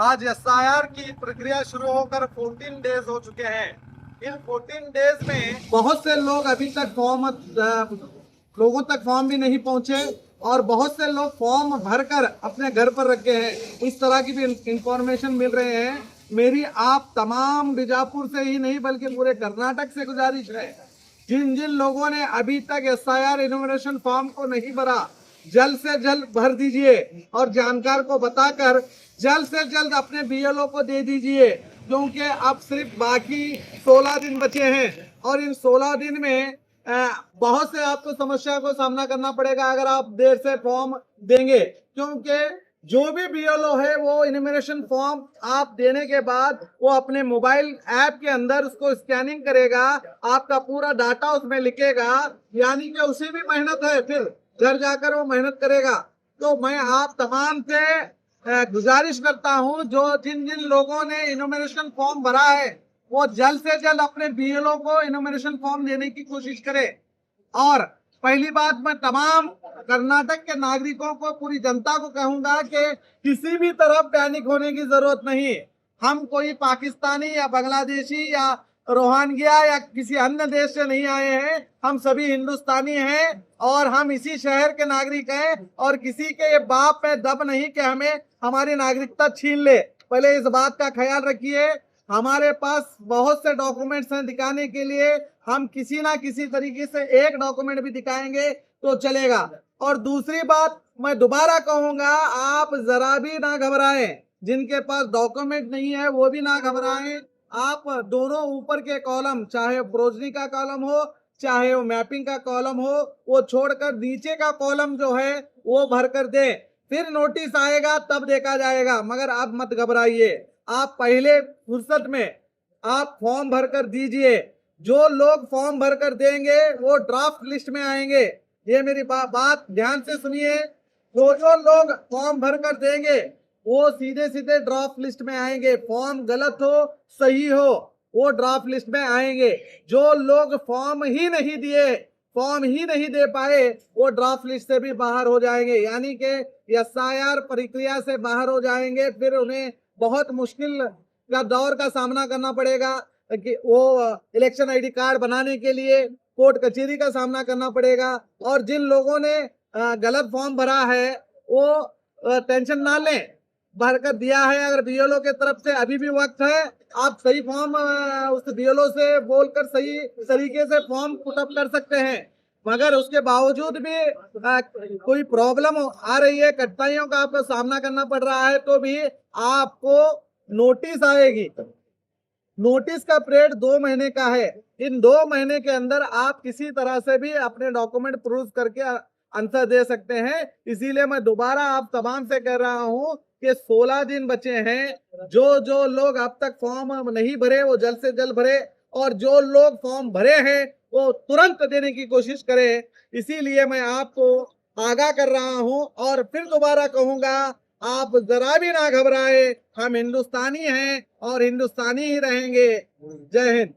आज एसआईआर की प्रक्रिया शुरू होकर 14 डेज हो चुके हैं। इन 14 डेज में बहुत से लोग अभी तक लोगों तक फॉर्म भी नहीं पहुंचे और बहुत से लोग फॉर्म भरकर अपने घर पर रखे हैं। इस तरह की भी इंफॉर्मेशन मिल रहे हैं। मेरी आप तमाम बीजापुर से ही नहीं बल्कि पूरे कर्नाटक से गुजारिश है, जिन जिन लोगों ने अभी तक एसआईआर इन्यूमरेशन फॉर्म को नहीं भरा, जल्द से जल्द भर दीजिए और जानकार को बताकर जल्द से जल्द अपने बीएलओ को दे दीजिए, क्योंकि अब सिर्फ बाकी 16 दिन बचे हैं और इन 16 दिन में बहुत से आपको समस्या को सामना करना पड़ेगा अगर आप देर से फॉर्म देंगे, क्योंकि जो भी बीएलओ है वो इन्यूमरेशन फॉर्म आप देने के बाद वो अपने मोबाइल ऐप के अंदर उसको स्कैनिंग करेगा, आपका पूरा डाटा उसमें लिखेगा, यानी कि उसे भी मेहनत है, फिर घर जाकर वो मेहनत करेगा। तो मैं आप तमाम से गुजारिश करता हूं, जो जिन जिन लोगों ने इन्यूमरेशन फॉर्म भरा है वो जल्द से जल्द अपने बीएलओ को इन्यूमरेशन फॉर्म देने की कोशिश करें। और पहली बात, मैं तमाम कर्नाटक के नागरिकों को, पूरी जनता को कहूंगा कि किसी भी तरफ पैनिक होने की जरूरत नहीं। हम कोई पाकिस्तानी या बांग्लादेशी या रोहिंग्या या किसी अन्य देश से नहीं आए हैं, हम सभी हिंदुस्तानी हैं और हम इसी शहर के नागरिक हैं और किसी के बाप पे दब नहीं कि हमें हमारी नागरिकता छीन ले। पहले इस बात का ख्याल रखिए। हमारे पास बहुत से डॉक्यूमेंट्स हैं दिखाने के लिए, हम किसी ना किसी तरीके से एक डॉक्यूमेंट भी दिखाएंगे तो चलेगा। और दूसरी बात मैं दोबारा कहूंगा, आप जरा भी ना घबराएं, जिनके पास डॉक्यूमेंट नहीं है वो भी ना घबराएं। आप दोनों ऊपर के कॉलम, चाहे प्रोजनी का कॉलम हो चाहे वो मैपिंग का कॉलम हो, वो छोड़कर नीचे का कॉलम जो है वो भर कर दे, फिर नोटिस आएगा तब देखा जाएगा, मगर आप मत घबराइए। आप पहले फुर्सत में आप फॉर्म भर कर दीजिए। जो लोग फॉर्म भर कर देंगे वो ड्राफ्ट लिस्ट में आएंगे। ये मेरी बात ध्यान से सुनिए। जो लोग फॉर्म भर कर देंगे वो सीधे सीधे ड्राफ्ट लिस्ट में आएंगे। फॉर्म गलत हो सही हो वो ड्राफ्ट लिस्ट में आएंगे। जो लोग फॉर्म ही नहीं दे पाए वो ड्राफ्ट लिस्ट से भी बाहर हो जाएंगे, यानी कि एसआईआर प्रक्रिया से बाहर हो जाएंगे। फिर उन्हें बहुत मुश्किल का दौर का सामना करना पड़ेगा कि वो इलेक्शन आईडी कार्ड बनाने के लिए कोर्ट कचहरी का सामना करना पड़ेगा। और जिन लोगों ने गलत फॉर्म भरा है वो टेंशन ना लें, भर कर दिया है। अगर बीएलओ के तरफ से अभी भी वक्त है, आप सही फॉर्म उस बीएलओ से बोलकर सही तरीके से फॉर्म पुटअप कर सकते हैं। मगर उसके बावजूद भी कोई प्रॉब्लम आ रही है, कठिनाइयों का आपको सामना करना पड़ रहा है, तो भी आपको नोटिस आएगी। नोटिस का पीरियड 2 महीने का है। इन 2 महीने के अंदर आप किसी तरह से भी अपने डॉक्यूमेंट प्रूफ करके आंसर दे सकते हैं। इसीलिए मैं दोबारा आप तमाम से कह रहा हूं कि 16 दिन बचे हैं। जो लोग अब तक फॉर्म नहीं भरे वो जल्द से जल्द भरे, और जो लोग फॉर्म भरे हैं वो तुरंत देने की कोशिश करें। इसीलिए मैं आपको आगाह कर रहा हूं और फिर दोबारा कहूंगा, आप जरा भी ना घबराए। हम हिंदुस्तानी हैं और हिंदुस्तानी ही रहेंगे। जय हिंद।